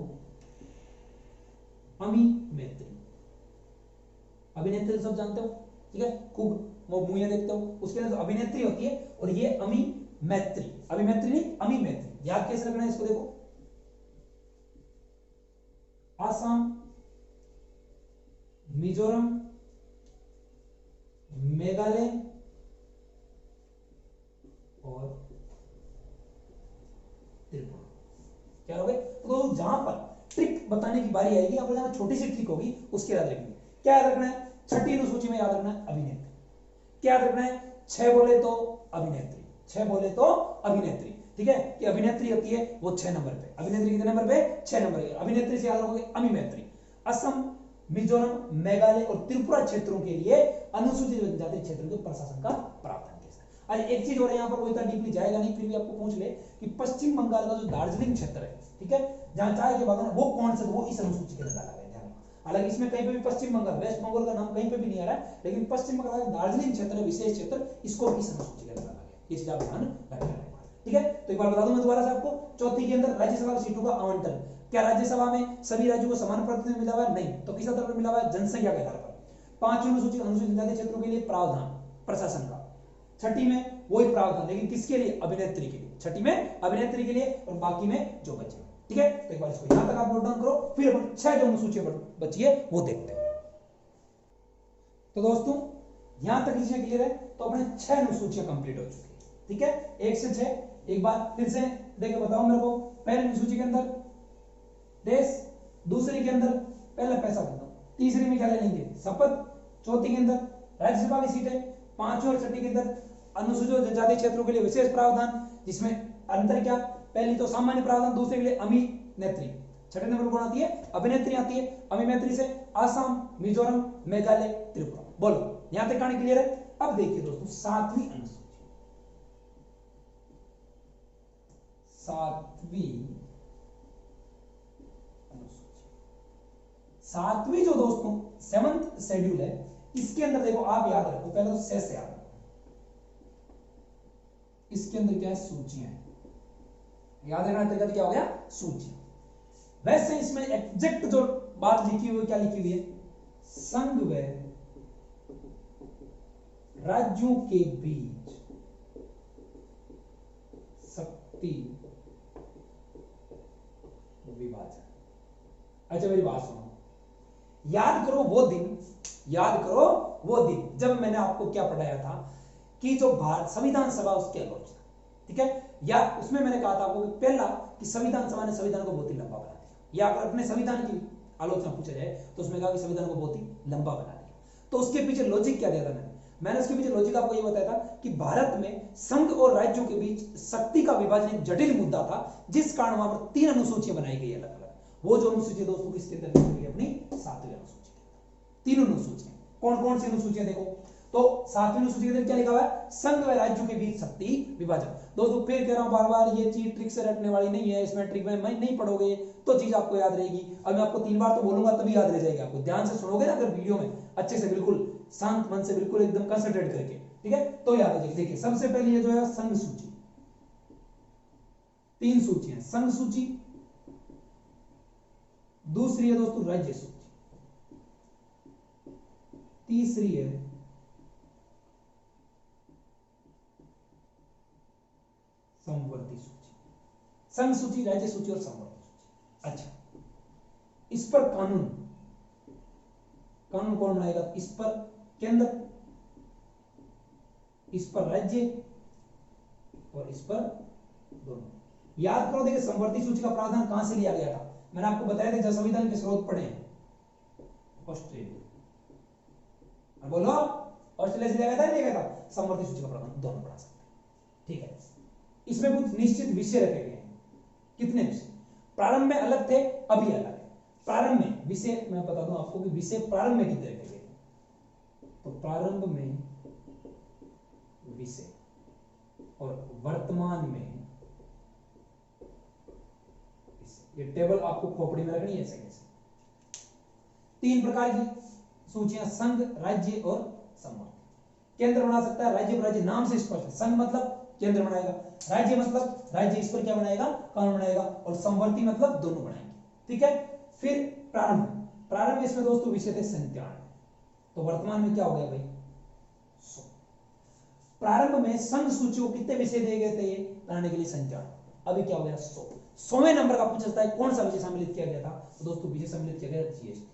अमी मैत्री, अभिनेत्री सब जानते हो, ठीक है, खूब मूवियां देखते हो, उसके अंदर तो अभिनेत्री होती है, और ये अमी मैत्री, अभिनेत्री नहीं अमी मैत्री। याद कैसे रखना है इसको, देखो आसाम, मिजोरम, मेघालय और त्रिपुरा। क्या हो गए? तो जहां पर ट्रिक बताने की बारी आएगी, आपको जहां छोटी सी ट्रिक होगी उसके याद रखेंगे। क्या याद रखना है? छठी अनुसूची में याद रखना है अभिनेत्री। क्या याद रखना है? 6 बोले तो अभिनेत्री, 6 बोले तो अभिनेत्री, ठीक है, कि अभिनेत्री होती है वो 6 नंबर पे, अभिनेत्री कितने नंबर पे? 6 नंबर पे। अभिनेत्री से याद रखोगे अमी मैत्री। असम, मिजोरम, मेघालय और त्रिपुरा क्षेत्रों के लिए अनुसूचित जनजाति क्षेत्रों के प्रशासन का प्रावधान कैसा है। एक चीज और यहाँ पर वो इतना डीपली जाएगा नहीं, फिर भी आपको पूछ ले कि पश्चिम बंगाल का जो दार्जिलिंग क्षेत्र है, ठीक है, जहां चाय के बागान, वो कौन सा, वो इस अनुसूची के अंदर डाला गया। हालांकि इसमें कहीं पे भी पश्चिम बंगाल, वेस्ट बंगाल का नाम कहीं पे भी नहीं आ रहा है, लेकिन पश्चिम बंगाल का दार्जिलिंग क्षेत्र है, विशेष क्षेत्र, इसको भी इस अनुसूची के अंदर डाला गया। ये चीज आप ध्यान रखना, ठीक है। तो एक बार बता दूं मैं दोबारा से आपको, चौथी के अंदर राज्यसभा की सीटों का आवंटन। क्या राज्यसभा में सभी राज्यों को समान प्रतिनिधित्व मिला हुआ है? नहीं। तो किस आधार पर मिला हुआ है? जनसंख्या के आधार पर। 5वीं अनुसूची, अनुसूचित जनजाति क्षेत्रों के लिए प्रावधान प्रशासन का। छठी में वही प्रावधान, लेकिन किसके लिए? अभिनेत्री के लिए। छठी में अभिनेत्री के लिए और बाकी में जो बचे, ठीक है। तो एक बार इसको यहां तक आप नोट डाउन करो, फिर अपन 6 जो अनुसूचियां बची है वो देखते हैं। तो दोस्तों यहां तक चीजें क्लियर है, तो अपने 6 अनुसूचियां कंप्लीट हो चुकी है, ठीक है, 1 से 6। एक बार फिर से देखो, बताओ मेरे को, पहली अनुसूची के अंदर देश, दूसरी के अंदर पहला पैसा बताओ, तीसरी में क्या ले लेंगे? शपथ, चौथी के अंदर राज्यसभा की सीटें, 5वीं और छठी के अंदर अनुसूचित जनजाति क्षेत्रों के लिए विशेष प्रावधान, जिसमें अंतर क्या? पहली तो सामान्य प्रावधान, दूसरे के लिए अभिनेत्री, छठे नंबर पर कौन आती है? अभिनेत्री आती है। अभिनेत्री से आसाम, मिजोरम, मेघालय, त्रिपुरा। बोलो यहां तक कहानी क्लियर है? अब देखिए दोस्तों 7वीं अनुसूची, 7वीं जो दोस्तों 7th शेड्यूल है, इसके अंदर देखो, आप याद रखो, पहले तो से याद रखो, इसके अंदर क्या है? सूचियां है। याद रखना तरीका क्या हो गया? सूची। वैसे इसमें एग्जैक्ट जो बात लिखी हुई है, क्या लिखी हुई है? संघ व राज्यों के बीच शक्ति विभाजन। अच्छा मेरी बात सुनो, याद करो वो दिन, याद करो वो दिन जब मैंने आपको क्या पढ़ाया था कि जो भारत संविधान सभा, उसकी आलोचना, ठीक है, या उसमें मैंने कहा था आपको पहला कि संविधान सभा ने संविधान को बहुत ही लंबा बना दिया, या अगर अपने संविधान की आलोचना पूछा जाए तो उसमें कहा कि संविधान को बहुत ही लंबा बना दिया। तो उसके पीछे लॉजिक क्या दिया था मैंने उसके पीछे लॉजिक आपको ये बताया था कि भारत में संघ और राज्यों के बीच शक्ति का विभाजन एक जटिल मुद्दा था, जिस कारण वहां पर 3 अनुसूचियां बनाई गई अलग अलग। वो जो अनुसूची दोस्तों किसके अंदर लिखी गई? अपनी 7वीं अनुसूची। 3 अनुसूचियां, कौन कौन सी अनुसूचियां? देखो, तो 7वीं अनुसूची के अंदर क्या लिखा हुआ है? संघ व राज्यों के बीच शक्ति विभाजन। दोस्तों फिर कह रहा हूं बार बार, ये चीज ट्रिक से रटने वाली नहीं है, इसमें ट्रिक में नहीं पढ़ोगे तो चीज आपको याद रहेगी। अब मैं आपको 3 बार तो बोलूंगा तभी याद रह जाएगी आपको। ध्यान से सुनोगे ना अगर वीडियो में, अच्छे से, बिल्कुल शांत मन से, बिल्कुल एकदम कंसंट्रेट करके, ठीक है, तो याद आ जाएगी। देखिए सबसे पहले ये जो है संघ सूची, 3 सूचियां, संघ सूची, दूसरी है दोस्तों राज्य सूची, तीसरी है समवर्ती सूची। संघ सूची, राज्य सूची और समवर्ती सूची। अच्छा, इस पर कानून कौन बनाएगा? इस पर केंद्र, इस पर राज्य और इस पर दोनों। याद करो, देखिए समवर्ती सूची का प्रावधान कहां से लिया गया था? मैंने आपको बताया था जब संविधान के स्रोत पढ़े हैं, ऑस्ट्रेलिया। बोलो ऑस्ट्रेलिया से लिया गया था नहीं लिया गया था? समवर्ती सूची का प्रबंध दोनों पढ़ा सकते हैं, ठीक है। इसमें कुछ निश्चित विषय रखे गए हैं। कितने विषय? प्रारंभ में अलग थे, अभी अलग है। प्रारंभ में विषय मैं बता दूं आपको कि विषय प्रारंभ में कितने रखे गए? तो प्रारंभ में विषय और वर्तमान में ये टेबल आपको खोपड़ी में रखनी है ऐसे कैसे। 3 प्रकार की सूचियां, संघ, राज्य और समवर्ती। केंद्र बना सकता है राज्य, राज्य नाम से स्पष्ट है। संघ मतलब केंद्र बनाएगा, राज्य मतलब राज्य इस पर क्या बनाएगा? कानून बनाएगा, और समवर्ती मतलब दोनों बनाएंगे, ठीक है। फिर प्रारंभ, प्रारंभ इसमें दोस्तों विषय थे 97, तो वर्तमान में क्या हो गया भाई? 100। प्रारंभ में संघ सूची को कितने विषय दिए गए थे बनाने के लिए? 97। अभी क्या हो गया? 100। 100वें नंबर का पूछा जाता है कौन सा विषय सम्मिलित किया गया था? तो दोस्तों विषय सम्मिलित किया गया जीएसटी,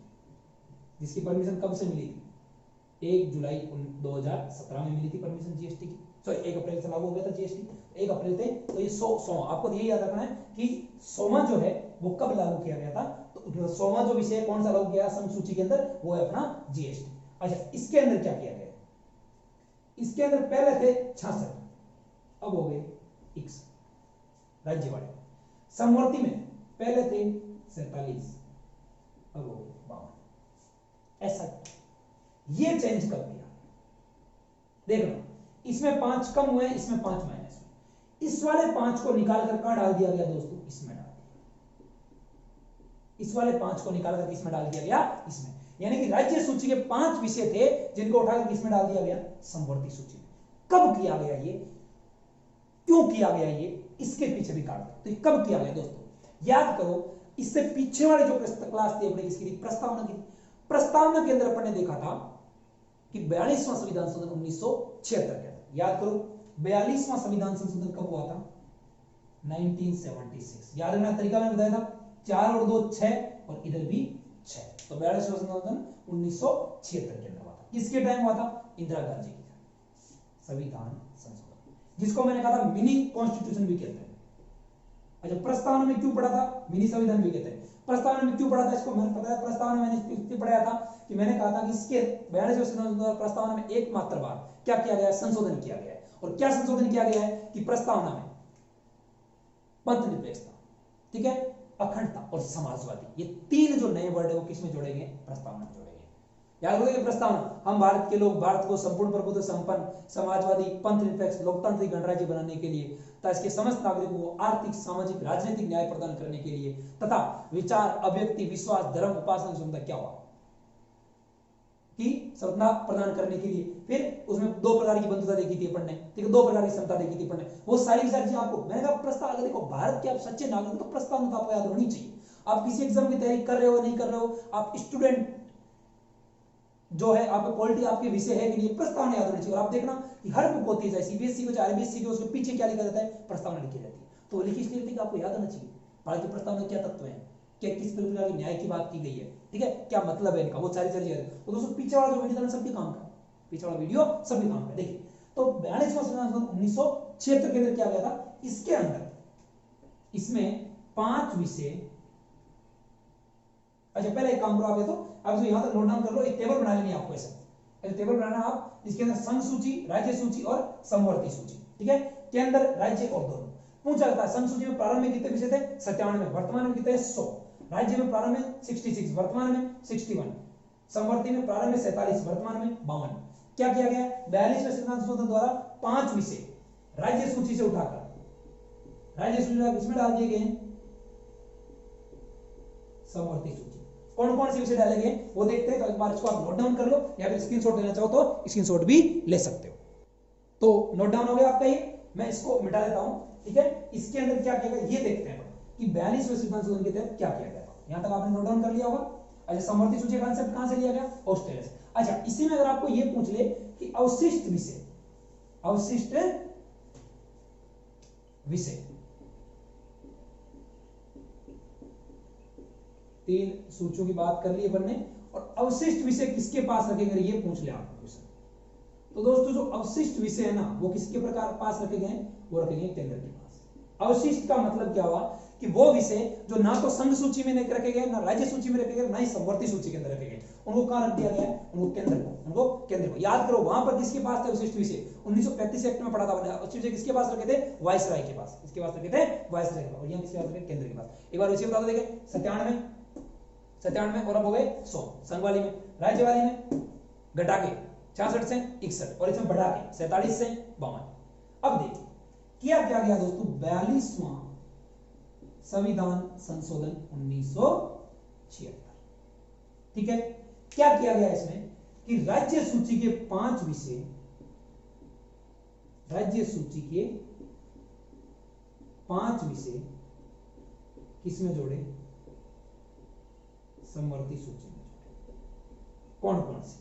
जिसकी परमिशन कब से मिली थी? 1 जुलाई 2017 में मिली थी परमिशन जीएसटी की। सॉरी 1 अप्रैल से लागू हो गया था जीएसटी, 1 अप्रैल थे। तो ये 100 आपको ये याद रखना है कि 100वां जो है वो कब लागू किया गया था? तो 100वां जो विषय कौन सा लागू किया संघ सूची के अंदर? वो है अपना जीएसटी। अच्छा, इसके अंदर क्या किया गया? इसके अंदर पहले थे 66, अब हो गए 61 राज्य वाले। समवर्ती में पहले थे 47, अब हो गए 52। ऐसा ये चेंज कर दिया। देखना, इसमें 5 कम हुए, इसमें 5 माइनस हुए। इस वाले 5 को निकाल कर कहां डाल दिया गया दोस्तों? इसमें डाल दिया। इस वाले 5 को निकाल कर इसमें डाल दिया गया, इसमें। यानी कि राज्य सूची के 5 विषय थे जिनको उठाकर इसमें डाल दिया गया समवर्ती सूची में। कब किया गया ये? क्यों किया गया ये? इसके पीछे भी कारण। तो ये कब किया गया दोस्तों? याद करो, इससे पीछे वाले जो क्लास थी अपनी किसकी थी? प्रस्तावना की। प्रस्तावना के अंदर अपन ने देखा था कि 42वां संविधान संशोधन 1976 के अंदर, याद करो 42वां संविधान संशोधन कब हुआ था? 1976। याद रखना तरीका मैंने बताया था, 4 और 2 6 और इधर भी 6। तो 42वां संविधान 1976 के अंदर हुआ था। किसके टाइम हुआ था? इंदिरा गांधी के संविधान संशोधन, जिसको मैंने कहा था मिनी कॉन्स्टिट्यूशन भी कहते हैं। अच्छा, प्रस्तावना में क्यों पढ़ा था? मिनी संविधान भी कहते हैं। प्रस्तावना में क्यों पढ़ा था? इसको मैंने पता है, प्रस्तावना मैंने इसलिए पढ़ाया था कि मैंने कहा था कि इसके 42वें संविधान प्रस्तावना में एकमात्र बार क्या किया गया? संशोधन किया गया है। और क्या संशोधन किया गया है? कि प्रस्तावना में पंथ निरपेक्षता, ठीक है, अखंडता और समाजवादी, ये 3 जो नए वर्ड है वो किसमें जोड़ेंगे? प्रस्तावना में जोड़ेंगे। याद रखिए प्रस्तावना, हम भारत के लोग भारत को संपूर्ण प्रभुत्व संपन्न, समाजवादी, पंथ निरपेक्ष, लोकतांत्रिक गणराज्य बनाने के लिए तथा इसके समस्त नागरिकों को आर्थिक, सामाजिक, राजनीतिक न्याय प्रदान करने के लिए तथा विचार, अभिव्यक्ति, विश्वास, धर्म, उपासना की क्षमता क्या हुआ कि स्वतंत्रता प्रदान करने के लिए। फिर उसमें 2 प्रकार की बंधुता देखी थी अपन ने, ठीक है, 2 प्रकार की क्षमता देखी थी अपन ने। वो सारी चीजें आपको मैंने कहा प्रस्ताव, देखो भारत के आप सच्चे नागरिक तो प्रस्तावना तो आपको याद होनी चाहिए। आप किसी एग्जाम की तैयारी कर रहे हो नहीं कर रहे हो, आप स्टूडेंट जो है, आपको पॉलिटी आपके विषय है कि नहीं, प्रस्तावना याद होनी चाहिए। और आप देखना कि हर बुक होती है, चाहे सीबीएसई को चाहे आईबीएसई को, उसके पीछे क्या लिखा रहता है? प्रस्तावना लिखी रहती है। तो लिखी इसलिए रहती है कि आपको याद होना चाहिए भारतीय प्रस्तावना में क्या तत्व है, क्या किस प्रकार की न्याय की बात की गई है, ठीक है, क्या मतलब है इनका, वो सारी चीजें। तो दोस्तों पीछे वाला जो वीडियो सबके काम का, पीछे वाला वीडियो सबके काम का। देखिए, तो 42वां संविधान 1976 के अंदर क्या गया था? इसके अंदर इसमें 5 विषय। अच्छा, पहले एक काम करो आप, ये तो आप यहां तक नोट डाउन कर लो, एक टेबल बना लेनी है आपको। ऐसा टेबल बनाना आप, इसके अंदर संघ सूची, राज्य सूची और समवर्ती सूची, ठीक है, के अंदर राज्य और दोनों पूछा जाता है। संघ सूची में प्रारंभ में कितने विषय थे? 97 में। वर्तमान में कितने? 100। राज्य में प्रारंभ में 66, वर्तमान में 61। समवर्ती में प्रारंभ में 47, वर्तमान में 52। क्या किया गया? 42वें संविधान संशोधन द्वारा 5 विषय राज्य सूची से उठाकर राज्य सूची किसमें डाल दिए गए? समवर्ती सूची। कौन कौन से विषय डाले गए वो देखते हैं। तो एक बार इसको आप नोट डाउन कर लो, या फिर स्क्रीनशॉट लेना चाहो तो स्क्रीनशॉट भी ले सकते हो। तो नोट डाउन हो गया आपका ये, मैं इसको मिटा देता हूं, ठीक है। इसके अंदर क्या किया गया ये देखते हैं कि 42वें संविधान संशोधन के तहत क्या किया गया। यहां तक आपने नोट डाउन कर लिया होगा। अच्छा, समवर्ती सूची का कांसेप्ट कहां से लिया गया? ऑस्ट्रेलिया से। अच्छा, इसी में अगर आपको ये पूछ ले कि अवशिष्ट विषय, अवशिष्ट विषय 3 सूचियों की बात कर ली अपन ने, और अवशिष्ट विषय किसके पास रखेंगे ये पूछ लिया आपको क्वेश्चन। तो दोस्तों जो अवशिष्ट विषय है ना वो किसके प्रकार पास रखे गए? वो रखे गए केंद्र के पास। अवशिष्ट का मतलब क्या हुआ कि वो विषय जो ना तो संघ सूची में नहीं रखे गए, ना राज्य सूची में रखे गए, ना ही समवर्ती सूची के अंदर रखे गए, उनको कहां रख दिया गया है? उनको केंद्र को याद करो। वहां पर किसके पास थे विशिष्ट विषय? 1935 एक्ट में पढ़ा था, विषय किसके पास रखे थे? वायसराय के पास। किसके पास रखे थे? वायसराय के पास। और यहाँ किसके पास रखे? केंद्र के पास। एक बार विषय बता दो, देखिए 97 और अब हो गए 100 संघ वाली में। राज्य वाली में घटा के 66 से 61 और इसमें बढ़ा के 47 से 52। अब देखिए क्या गया दोस्तों, 42वां संविधान संशोधन 1976। ठीक है, क्या किया गया इसमें कि राज्य सूची के 5 विषय, राज्य सूची के 5 विषय किसमें जोड़े? समवर्ती सूची में जोड़े। कौन कौन से?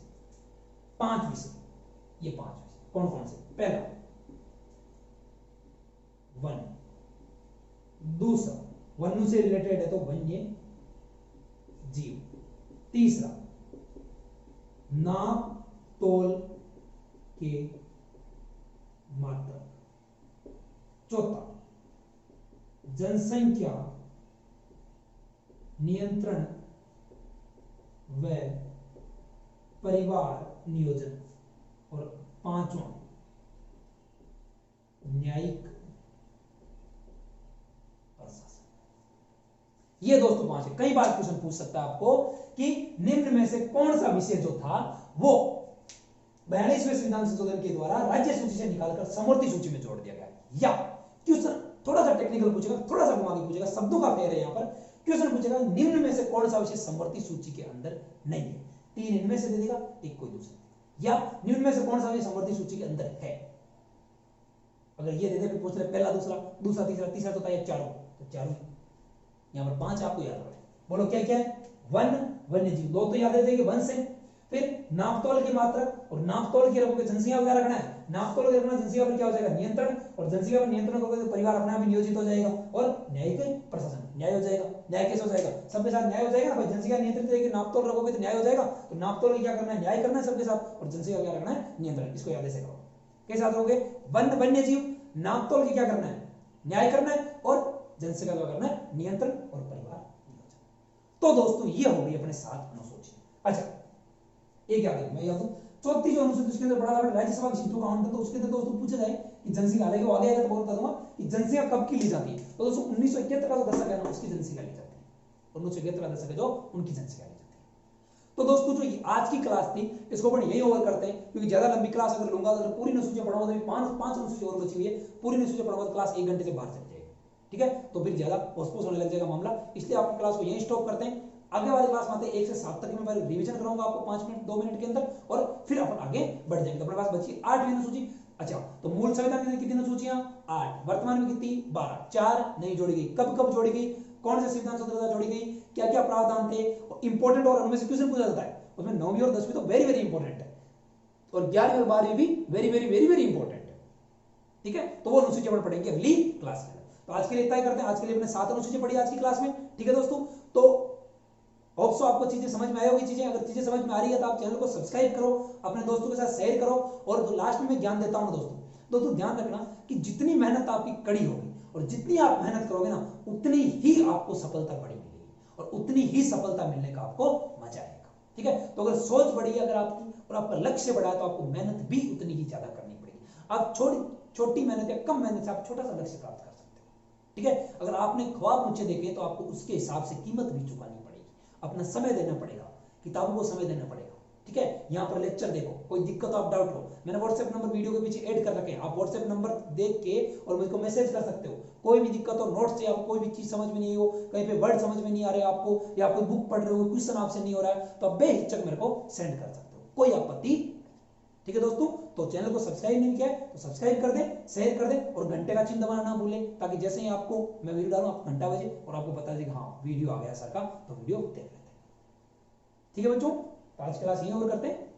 5 विषय, ये 5 विषय कौन कौन से? पहला वन, दूसरा वन्य से रिलेटेड है तो वन्य जीव, तीसरा नाप तोल के मात्रक, चौथा जनसंख्या नियंत्रण व परिवार नियोजन, और पांचवा न्यायिक प्रशासन। ये दोस्तों 5 है। कई बार क्वेश्चन पूछ सकता है आपको कि निम्न में से कौन सा विषय जो था वो 42वें संविधान संशोधन के द्वारा राज्य सूची से निकालकर समवर्ती सूची में जोड़ दिया गया। या क्वेश्चन थोड़ा सा टेक्निकल पूछेगा, थोड़ा सा घुमा के पूछेगा, शब्दों का फेर है यहां पर। क्वेश्चन पूछेगा निम्न में से कौन सा विषय समवर्ती सूची के अंदर नहीं है? 3 इनमें से दे देगा, एक कोई दूसरा। या निम्न में से कौन सा विषय समवर्ती सूची के अंदर है? अगर ये दे दे फिर पूछ रहे पहला, दूसरा, तीसरा, तीसरा तो था चारों, तो चारों। यहां पर 5 आपको याद रखना। बोलो क्या क्या है? वन, वन्य जीव, 2 तो याद रह जाएंगे वन से। फिर नापतोल के मात्रक, और नापतोल की रखोगे जनसंख्या वगैरह रखना है। नापतोल रखना, जनसंख्या पर क्या हो जाएगा? नियंत्रण, और जनसंख्या पर नियंत्रण करोगे तो परिवार अपने आप ही नियोजित हो जाएगा। और न्यायिक प्रशासन, न्याय हो जाएगा। न्याय कैसे हो जाएगा? सबके साथ न्याय हो जाएगा ना भाई। जनसंख्या नियंत्रित रहेगी, नापतोल रखोगे तो न्याय हो जाएगा। तो नापतोल की क्या करना है? न्याय करना है सबके साथ, और जनसंख्या क्या रखना है? नियंत्रण। इसको याद ऐसे करो। कैसे याद रखोगे? वन, वन्य जीव, नापतोल की क्या करना है? न्याय करना है, और जनसंख्या क्या करना है? नियंत्रण और परिवार नियोजन। तो दोस्तों ये हो गई अपने 7 अनुसूची। अच्छा एक याद है, मैं याद हूं चौथी जो अनुसूची उसके अंदर बड़ा राज्यसभा की सीटों का आवंटन, तो उसके अंदर दोस्तों पूछा जाए कि जनसंख्या, हालांकि वो आगे आएगा तो बता दूंगा कि जनसंख्या कब की ली जाती है। तो दोस्तों 1971 का जो दशक है ना, उसकी जनसंख्या ली जाती है। 1971 का दशक है जो, उनकी जनसंख्या ली जाती है। तो दोस्तों जो आज की क्लास थी इसको अपन यही ओवर करते हैं, क्योंकि ज्यादा लंबी क्लास अगर लूंगा तो पूरी अनुसूची पढ़ाऊंगा तो 5 अनुसूची और बची हुई है, पूरी अनुसूची पढ़ाऊंगा तो क्लास 1 घंटे से बाहर चल जाएगी। ठीक है, तो फिर ज्यादा पोस्टपोन होने लग जाएगा मामला, इसलिए आपकी क्लास को यही स्टॉप करते हैं। आगे वाली क्लास में आते 1 से 7 तक मैं रिवीजन कराऊंगा आपको 5 मिनट 2 मिनट के अंदर, और फिर अपन आगे बढ़ जाएंगे। तो अपने पास बची 8वीं अनुसूची। अच्छा तो मूल संविधान में कितनी अनुसूचियां? 8। वर्तमान में कितनी? 12। 4 नहीं जोड़ी गई। कब कब जोड़ी गई? कौन से संविधान संशोधन जोड़ी गई? क्या क्या प्रावधान थे? इंपॉर्टेंट, और उनमें से क्वेश्चन पूछा जाता है उसमें 9वीं और 10वीं तो वेरी वेरी इंपॉर्टेंट है, और 11वीं और 12वीं भी very very very very important है। ठीक है, तो वो अनुसूची अपन पढ़ेंगे अगली क्लास में। तो आज के लिए इतना ही करते हैं। आज के लिए अपने 7 अनुसूची पढ़ी आज की क्लास में। ठीक है दोस्तों, तो होप सो आपको चीजें समझ में आई होगी। चीजें अगर चीजें समझ में आ रही है तो आप चैनल को सब्सक्राइब करो, अपने दोस्तों के साथ शेयर करो, और तो लास्ट में मैं ज्ञान देता हूं दोस्तों ध्यान रखना कि जितनी मेहनत आपकी कड़ी होगी और जितनी आप मेहनत करोगे ना, उतनी ही आपको सफलता बड़ी मिलेगी, और उतनी ही सफलता मिलने का आपको मजा आएगा। ठीक है, तो अगर सोच बड़ी है अगर आपकी और आपका लक्ष्य बड़ा है तो आपको मेहनत भी उतनी ही ज्यादा करनी पड़ेगी। आप छोटी मेहनत या कम मेहनत से आप छोटा सा लक्ष्य प्राप्त कर सकते हो। ठीक है, अगर आपने ख्वाब ऊंचे देखे तो आपको उसके हिसाब से कीमत भी चुकानी पड़ेगी, अपना समय देना पड़ेगा, किताबों को समय देना पड़ेगा। ठीक है, यहां पर लेक्चर देखो, कोई दिक्कत हो आप डाउट हो, मैंने व्हाट्सएप नंबर वीडियो के पीछे ऐड कर रखे हैं, आप व्हाट्सएप नंबर देख के और मुझको मैसेज कर सकते हो। कोई भी दिक्कत हो, नोट्स से कोई भी चीज समझ में नहीं हो, कहीं पे वर्ड समझ में नहीं आ रहे आपको, या कोई बुक पढ़ रहे हो क्वेश्चन आपसे नहीं हो रहा है, तो आप बेहिचक मेरे को सेंड कर सकते हो, कोई आपत्ति। ठीक है दोस्तों, तो चैनल को सब्सक्राइब नहीं किया है तो सब्सक्राइब कर दें, शेयर कर दें, और घंटे का चिन्ह दबाना ना भूलें, ताकि जैसे ही आपको मैं वीडियो डालूं आप घंटा बजे और आपको बता दें कि हाँ वीडियो आ गया सर का, तो वीडियो देख लेते हैं। ठीक है बच्चों, आज क्लास यहीं ओवर करते हैं।